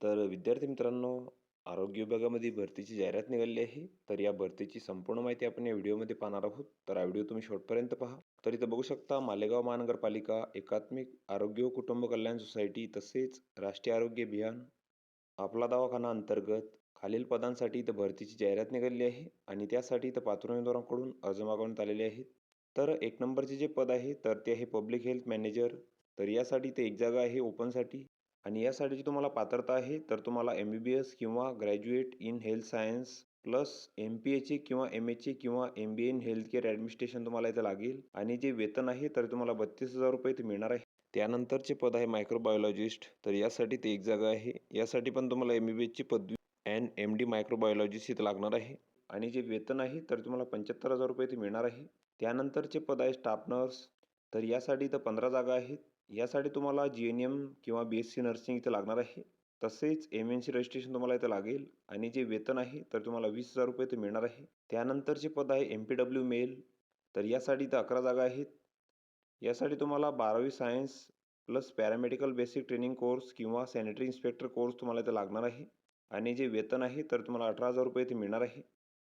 तर विद्यार्थी मित्रांनो, आरोग्य विभागामध्ये भरतीची जाहिरात निघाली आहे. तर या भरतीची संपूर्ण माहिती आपण या व्हिडिओमध्ये पाहणार आहोत. तर हा व्हिडिओ तुम्ही शेवटपर्यंत पहा. तर इथं बघू शकता, मालेगाव महानगरपालिका एकात्मिक आरोग्य व कुटुंब कल्याण सोसायटी तसेच राष्ट्रीय आरोग्य अभियान आपला दवाखाना अंतर्गत खालील पदांसाठी इथं भरतीची जाहिरात निघाली आहे आणि त्यासाठी इथं पात्र उमेदवारांकडून अर्ज मागवण्यात आलेले आहेत. तर एक नंबरचे जे पद आहे तर ते आहे पब्लिक हेल्थ मॅनेजर. तर यासाठी ते एक जागा आहे ओपनसाठी आणि यासाठीची तुम्हाला पात्रता आहे तर तुम्हाला MBBS किंवा graduate in health science plus MPH किंवा MHA किंवा MBA in health care administration तुम्हाला इथं लागेल आणि जे वेतन आहे तर तुम्हाला 32,000 रुपये इथे मिळणार आहे. त्यानंतरचे पद आहे मायक्रोबायोलॉजिस्ट. तर यासाठी ते एक जागा आहे. यासाठी पण तुम्हाला MBBSची पदवी अँड MD मायक्रोबायोलॉजिस्ट इथं लागणार आहे आणि जे वेतन आहे तर तुम्हाला 75,000 रुपये इथे मिळणार आहे. त्यानंतरचे पद आहे स्टाफ नर्स. तर यासाठी इथं 15 जागा आहेत. यासाठी तुम्हाला GNM किंवा BSc नर्सिंग इथं लागणार आहे. तसेच MNC रजिस्ट्रेशन तुम्हाला इथं लागेल आणि जे वेतन आहे तर तुम्हाला 20,000 रुपये इथे मिळणार आहे. त्यानंतरचे पद आहे MPW मेल. तर यासाठी इथं 11 जागा आहेत. यासाठी तुम्हाला 12वी science plus paramedical basic training course किंवा सॅनिटरी इन्स्पेक्टर कोर्स तुम्हाला इथं लागणार आहे आणि जे वेतन आहे तर तुम्हाला 18,000 रुपये इथे मिळणार आहे.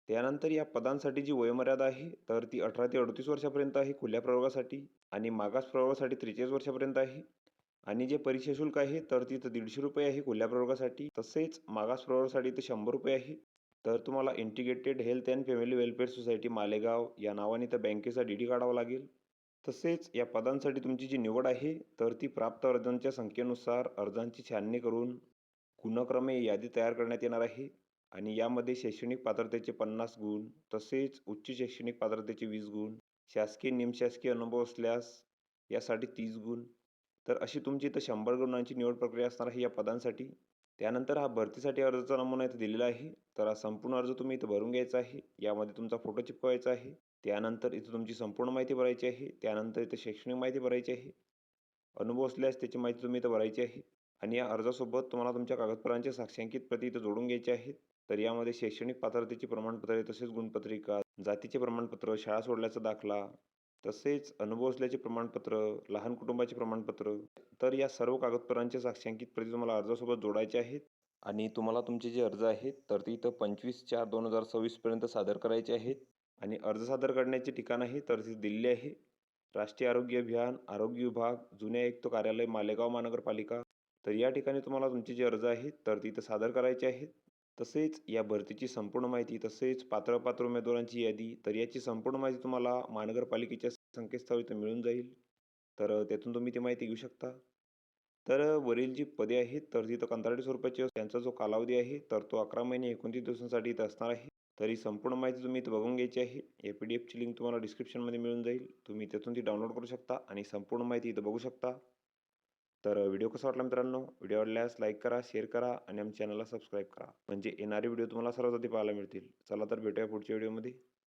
त्यानंतर या पदांसाठी जी वयोमर्यादा आहे तर ती 18 ते 38 वर्षापर्यंत आहे खुल्या प्रवर्गासाठी आणि मागास प्रवर्गासाठी 43 वर्षापर्यंत आहे आणि जे परीक्षा शुल्क आहे तर तिथं 150 रुपये आहे खुल्या प्रवर्गासाठी. तसेच मागास प्रवर्गासाठी इथं 100 रुपये आहे. तर तुम्हाला integrated health and family welfare society Malegaon या नावाने इथं बँकेचा DD काढावा लागेल. तसेच या पदांसाठी तुमची जी निवड आहे तर ती प्राप्त अर्जांच्या संख्येनुसार अर्जांची छाननी करून गुणक्रमे यादी तयार करण्यात येणार आहे आणि यामध्ये शैक्षणिक पात्रतेचे 50 गुण, तसेच उच्च शैक्षणिक पात्रतेचे 20 गुण, शासकीय निमशासकीय अनुभव असल्यास यासाठी 30 गुण. तर अशी तुमची इथं 100 गुणांची निवड प्रक्रिया असणार आहे या पदांसाठी. त्यानंतर हा भरतीसाठी अर्जाचा नमुना इथं दिलेला आहे. तर हा संपूर्ण अर्ज तुम्ही इथं भरून घ्यायचा आहे. यामध्ये तुमचा फोटो चिपकवायचा आहे. त्यानंतर इथं तुमची संपूर्ण माहिती भरायची आहे. त्यानंतर इथं शैक्षणिक माहिती भरायची आहे. अनुभव असल्यास त्याची माहिती तुम्ही इथं भरायची आहे आणि या अर्जासोबत तुम्हाला तुमच्या कागदपत्रांचे साक्षांकित प्रती इथं जोडून घ्यायचे आहेत. तर यामध्ये शैक्षणिक पात्रतेची प्रमाणपत्रे तसेच गुणपत्रिका, जातीचे प्रमाणपत्र, शाळा सोडल्याचा दाखला, तसेच अनुभव असल्याचे प्रमाणपत्र, लहान कुटुंबाचे प्रमाणपत्र. तर या सर्व कागदपत्रांचे साक्षांकित प्रती तुम्हाला अर्जासोबत जोडायचे आहेत आणि तुम्हाला तुमचे जे अर्ज आहेत तर ते इथं 25/4/2026 पर्यंत सादर करायचे आहेत आणि अर्ज सादर करण्याचे ठिकाण आहे तर ते दिल्ली आहे. राष्ट्रीय आरोग्य अभियान आरोग्य विभाग जुने आयुक्त कार्यालय मालेगाव महानगरपालिका. तर या ठिकाणी तुम्हाला तुमचे जे अर्ज आहेत तर तिथं सादर करायचे आहेत. तसेच या भरतीची संपूर्ण माहिती तसेच पात्र उमेदवारांची यादी तर याची संपूर्ण माहिती तुम्हाला महानगरपालिकेच्या संकेतस्थळावर इथं मिळून जाईल. तर त्यातून तुम्ही ती माहिती घेऊ शकता. तर वरील जी पदे आहेत तर तिथं कंत्राटी स्वरूपाची त्यांचा जो कालावधी आहे तर तो 11 महिने 29 दिवसांसाठी इथं असणार आहे. तर ही संपूर्ण माहिती तुम्ही इथं बघून घ्यायची आहे. या PDFची लिंक तुम्हाला डिस्क्रिप्शनमध्ये मिळून जाईल. तुम्ही त्यातून ती डाउनलोड करू शकता आणि संपूर्ण माहिती इथं बघू शकता. तर व्हिडिओ कसा वाटला मित्रांनो? व्हिडिओ आवडल्यास लाईक करा, शेअर करा आणि आमच्या चॅनलला सबस्क्राईब करा. म्हणजे येणारे व्हिडिओ तुम्हाला सर्वात आधी पाहायला मिळतील. चला तर भेटूया पुढच्या व्हिडिओमध्ये.